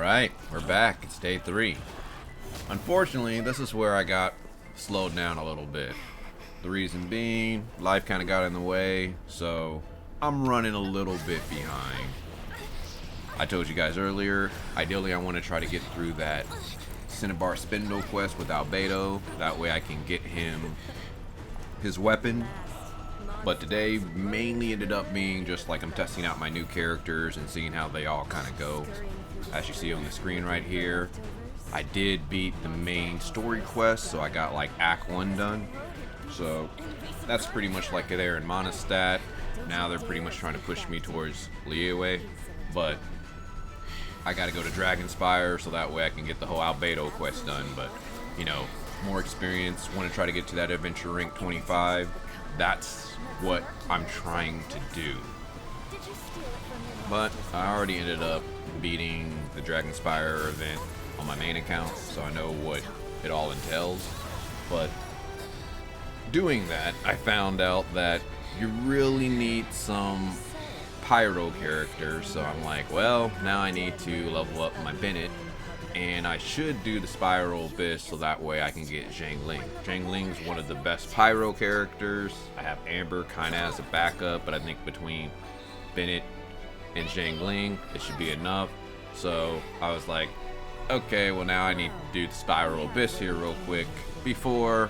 Alright, we're back. It's day 3. Unfortunately, this is where I got slowed down a little bit. The reason being, life kind of got in the way, so I'm running a little bit behind. I told you guys earlier, ideally I want to try to get through that Cinnabar Spindle quest with Albedo. That way I can get him his weapon. But today mainly ended up being just like I'm testing out my new characters and seeing how they all kind of go. As you see on the screen right here, I did beat the main story quest, so I got like Act 1 done. So that's pretty much like they're in Monostat. Now they're pretty much trying to push me towards Liyue, but I gotta go to Dragonspire so that way I can get the whole Albedo quest done. But you know, more experience, want to try to get to that adventure rank 25. That's what I'm trying to do. But I already ended up beating the Dragonspire event on my main account, so I know what it all entails. But doing that, I found out that you really need some pyro characters, so I'm like, well, now I need to level up my Bennett, and I should do the Spiral Abyss so that way I can get Zhangling. Zhangling's one of the best pyro characters. I have Amber kind of as a backup, but I think between Bennett and Zhangling, it should be enough. So I was like, okay, well now I need to do the Spiral Abyss here real quick before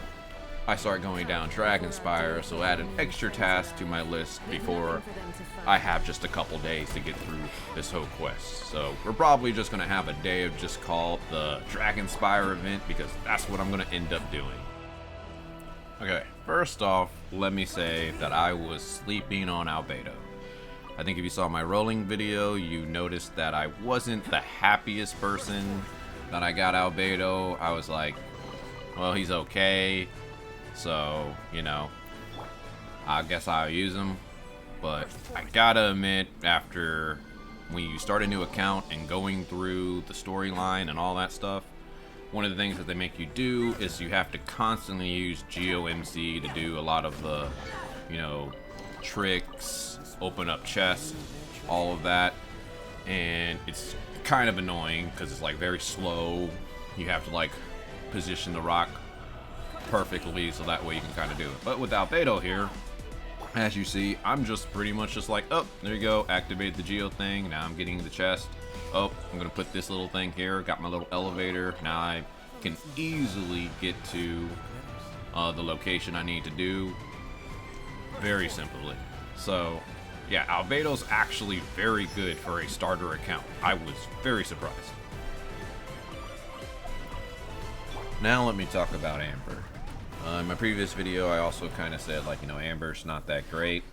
I start going down Dragonspire, so add an extra task to my list before I have just a couple days to get through this whole quest. So we're probably just going to have a day of just call it the Dragonspire event, because that's what I'm going to end up doing. Okay, first off, let me say that I was sleeping on Albedo. I think if you saw my rolling video, you noticed that I wasn't the happiest person that I got Albedo. I was like, well, he's okay. So, you know, I guess I'll use him. But I gotta admit, after when you start a new account and going through the storyline and all that stuff, one of the things that they make you do is you have to constantly use GOMC to do a lot of the, you know, tricks, open up chests, all of that. And it's kind of annoying because it's like very slow. You have to like position the rock perfectly so that way you can kind of do it. But with Albedo here, as you see, I'm just pretty much just like, oh, there you go, activate the geo thing. Now I'm getting the chest. Oh, I'm gonna put this little thing here, got my little elevator. Now I can easily get to the location I need to do very simply. So yeah, Albedo's actually very good for a starter account. I was very surprised. Now let me talk about Amber. In my previous video, I also kind of said, like, you know, Amber's not that great.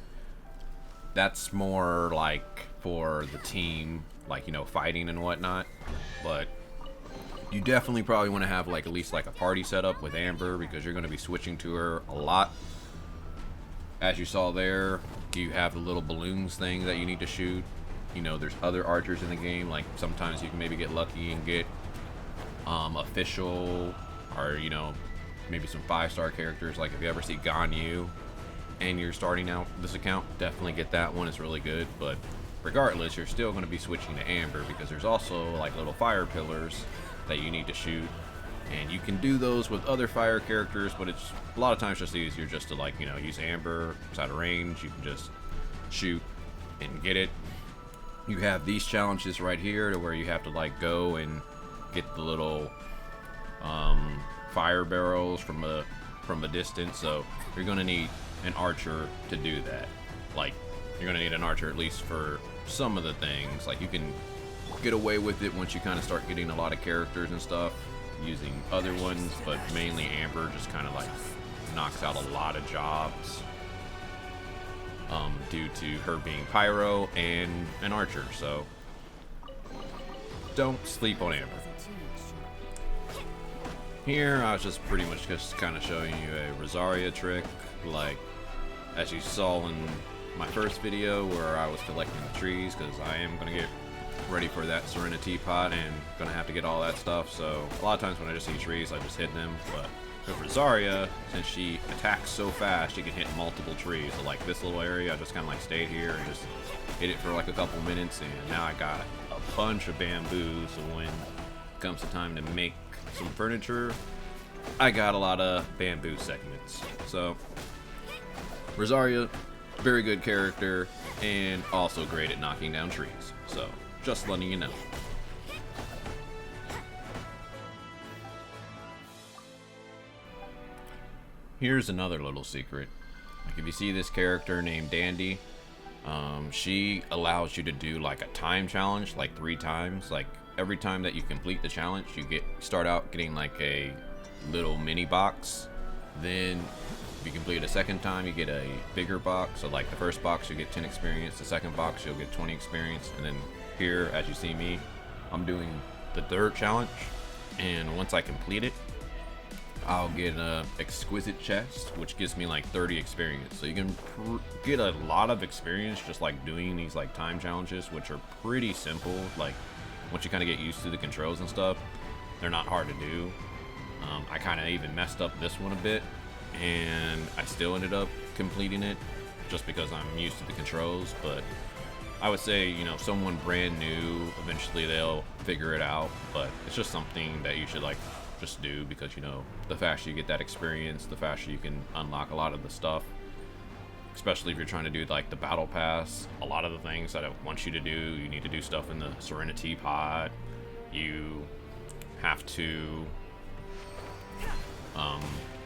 That's more like for the team, like, you know, fighting and whatnot. But you definitely probably want to have like at least like a party setup with Amber, because you're going to be switching to her a lot. As you saw there, you have the little balloons thing that you need to shoot. You know, there's other archers in the game. Like sometimes you can maybe get lucky and get official, or you know, maybe some 5-star characters. Like if you ever see Ganyu and you're starting out this account, definitely get that one. It's really good. But regardless, you're still going to be switching to Amber, because there's also like little fire pillars that you need to shoot, and you can do those with other fire characters, but it's a lot of times just easier just to, like, you know, use Amber. It's out of range, you can just shoot and get it. You have these challenges right here to where you have to like go and get the little fire barrels from a distance. So you're gonna need an archer to do that. Like, you're gonna need an archer at least for some of the things. Like, you can get away with it once you kind of start getting a lot of characters and stuff using other ones, but mainly Amber just kind of like knocks out a lot of jobs due to her being pyro and an archer. So don't sleep on Amber. Here I was just pretty much just kind of showing you a Rosaria trick, like as you saw in my first video where I was collecting the trees, because I am going to get ready for that Serenity pot and going to have to get all that stuff. So a lot of times when I just see trees, I just hit them. But with Rosaria, since she attacks so fast, she can hit multiple trees. So like this little area, I just kind of like stayed here and just hit it for like a couple minutes, and now I got a bunch of bamboo, so when it comes to time to make some furniture, I got a lot of bamboo segments. So Rosaria, very good character, and also great at knocking down trees. So just letting you know. Here's another little secret. Like, if you see this character named Dandy, she allows you to do like a time challenge like 3 times. Like every time that you complete the challenge, you start out getting like a little mini box. Then if you complete it a second time, you get a bigger box. So like the first box you get 10 experience, the second box you'll get 20 experience, and then here, as you see me, I'm doing the 3rd challenge, and once I complete it, I'll get an exquisite chest, which gives me like 30 experience. So you can get a lot of experience just like doing these like time challenges, which are pretty simple. Like once you kind of get used to the controls and stuff, they're not hard to do. I kind of even messed up this one a bit, and I still ended up completing it just because I'm used to the controls. But I would say, you know, someone brand new, eventually they'll figure it out. But it's just something that you should like just do, because, you know, the faster you get that experience, the faster you can unlock a lot of the stuff. Especially if you're trying to do like the battle pass, a lot of the things that it wants you to do, you need to do stuff in the Serenity pod, you have to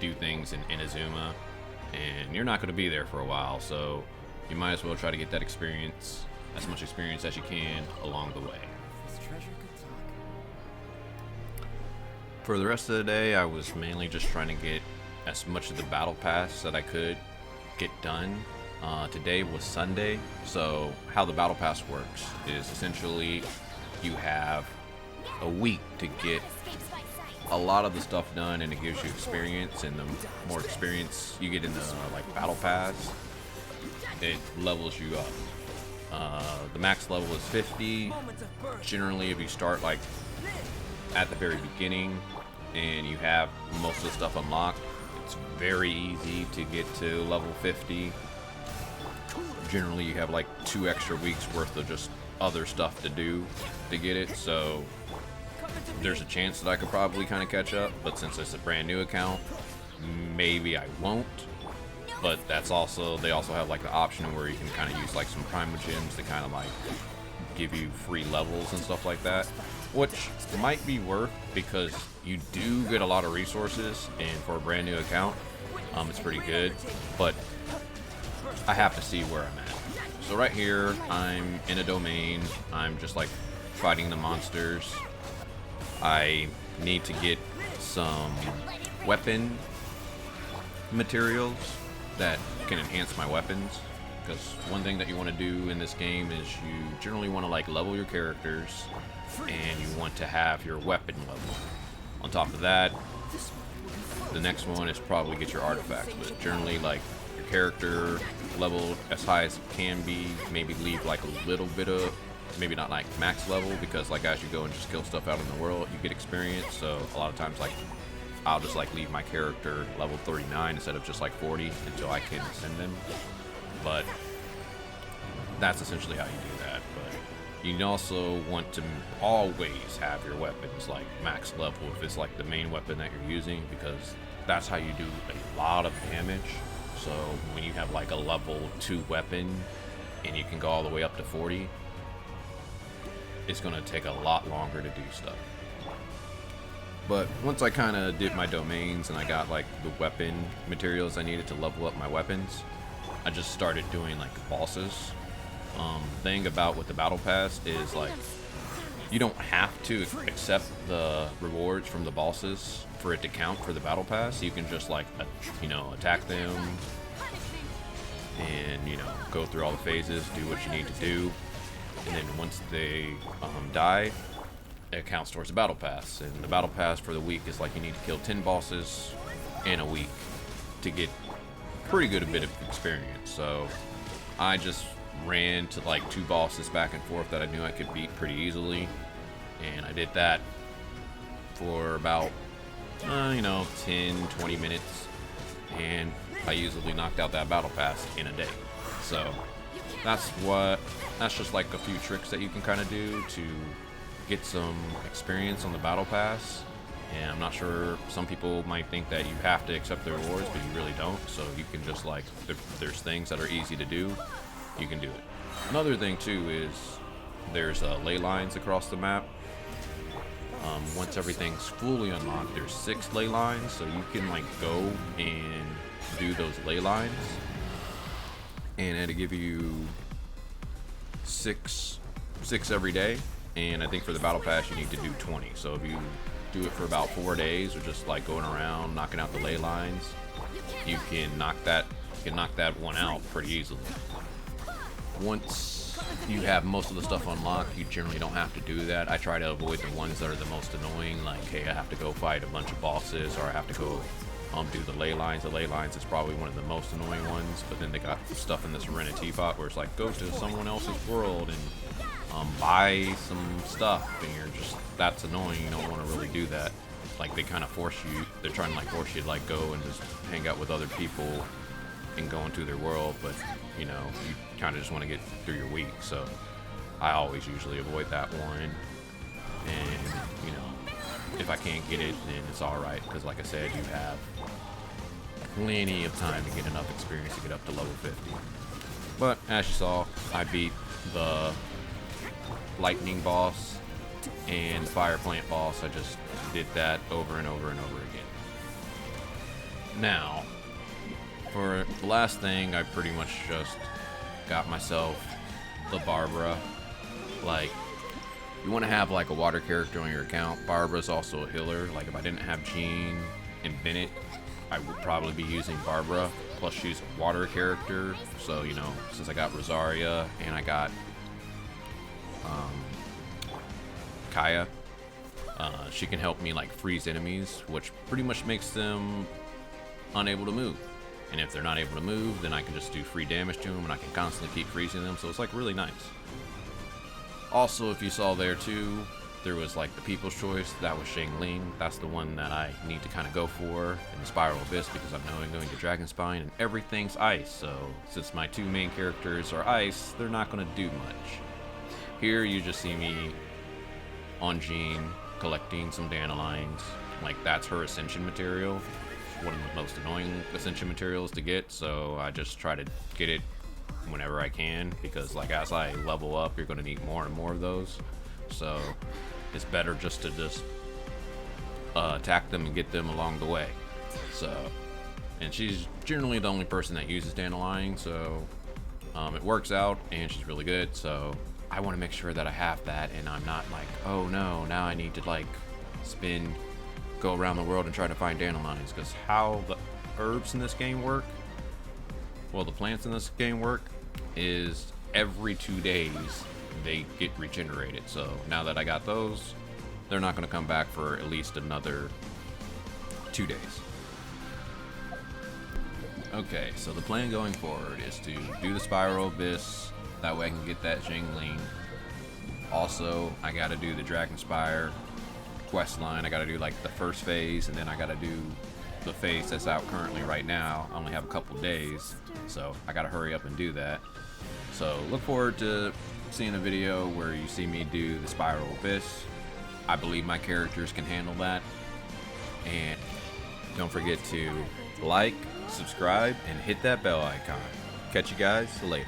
do things in Inazuma, and you're not going to be there for a while, so you might as well try to get that experience, as much experience as you can along the way. For the rest of the day, I was mainly just trying to get as much of the battle pass that I could get done. Today was Sunday, so how the battle pass works is essentially you have a week to get a lot of the stuff done, and it gives you experience, and the more experience you get in the like battle pass, it levels you up. The max level is 50. Generally, if you start like at the very beginning and you have most of the stuff unlocked, it's very easy to get to level 50. Generally you have like 2 extra weeks worth of just other stuff to do to get it, so there's a chance that I could probably kind of catch up, but since it's a brand new account, maybe I won't. But that's also, they also have like the option where you can kind of use like some primogems to kind of like give you free levels and stuff like that, which might be worth, because you do get a lot of resources, and for a brand new account, it's pretty good. But I have to see where I'm at. So right here, I'm in a domain. I'm just like fighting the monsters. I need to get some weapon materials that can enhance my weapons, because one thing that you want to do in this game is you generally want to like level your characters, and you want to have your weapon level. On top of that, the next one is probably get your artifacts, but generally like your character level as high as it can be, maybe leave like a little bit of, maybe not like max level, because like as you go and just kill stuff out in the world, you get experience. So a lot of times like I'll just like leave my character level 39 instead of just like 40 until I can ascend them. But that's essentially how you do that. But you also want to always have your weapons like max level if it's like the main weapon that you're using, because that's how you do a lot of damage. So when you have like a level 2 weapon and you can go all the way up to 40, it's going to take a lot longer to do stuff. But once I kind of did my domains and I got like the weapon materials I needed to level up my weapons, I just started doing like bosses. Thing about with the battle pass is like you don't have to accept the rewards from the bosses for it to count for the battle pass. You can just like attack them and go through all the phases, do what you need to do, and then once they die, it counts towards the battle pass. And the battle pass for the week is like you need to kill 10 bosses in a week to get pretty good a bit of experience. So I just ran to like 2 bosses back and forth that I knew I could beat pretty easily, and I did that for about 10-20 minutes, and I easily knocked out that battle pass in a day. So that's just like a few tricks that you can kind of do to get some experience on the battle pass. And I'm not sure, some people might think that you have to accept the rewards, but you really don't. So you can just like, if there's things that are easy to do, you can do it. Another thing too is there's ley lines across the map. Once everything's fully unlocked, there's 6 ley lines, so you can like go and do those ley lines, and it'll give you six every day. And I think for the battle pass you need to do 20. So if you do it for about 4 days, or just like going around knocking out the ley lines, you can knock that one out pretty easily. Once you have most of the stuff unlocked, you generally don't have to do that. I try to avoid the ones that are the most annoying, like, hey, I have to go fight a bunch of bosses, or I have to go do the ley lines. The ley lines is probably one of the most annoying ones, but then they got stuff in this Rerun teapot where it's like, go to someone else's world and buy some stuff, and you're just, that's annoying. You don't want to really do that. Like, they kind of force you, they're trying to like force you to like go and just hang out with other people and go into their world, but you know, you kind of just want to get through your week. So I always usually avoid that one, and you know, if I can't get it, then it's alright, because like I said, you have plenty of time to get enough experience to get up to level 50. But as you saw, I beat the lightning boss and the fire plant boss. I just did that over and over and over again. Now, for the last thing, I pretty much just got myself the Barbara. Like, you want to have like a water character on your account. Barbara's also a healer. Like, if I didn't have Jean and Bennett, I would probably be using Barbara. Plus, she's a water character. So, you know, since I got Rosaria and I got Kaya, she can help me like freeze enemies, which pretty much makes them unable to move. And if they're not able to move, then I can just do free damage to them, and I can constantly keep freezing them, so it's like really nice. Also, if you saw there too, there was like the People's Choice. That was Ling. That's the one that I need to kind of go for in the Spiral Abyss, because I'm now going to Dragon Spine and everything's ice. So since my 2 main characters are ice, they're not going to do much. Here you just see me on Jean collecting some dandelions. Like, that's her ascension material. One of the most annoying ascension materials to get, so I just try to get it whenever I can, because like as I level up, you're going to need more and more of those. So it's better just to attack them and get them along the way. So, and she's generally the only person that uses dandelion, so it works out, and she's really good. So I want to make sure that I have that, and I'm not like, oh no, now I need to like go around the world and try to find dandelions, because how the herbs in this game work, well, the plants in this game work, is every 2 days they get regenerated. So now that I got those, they're not going to come back for at least another 2 days. Okay, so the plan going forward is to do the Spiral Abyss, that way I can get that Ling. Also, I got to do the Dragon Spire quest line. I gotta do like the first phase, and then I gotta do the phase that's out currently right now. I only have a couple days, so I gotta hurry up and do that. So look forward to seeing a video where you see me do the Spiral Abyss. I believe my characters can handle that. And don't forget to like, subscribe, and hit that bell icon. Catch you guys later.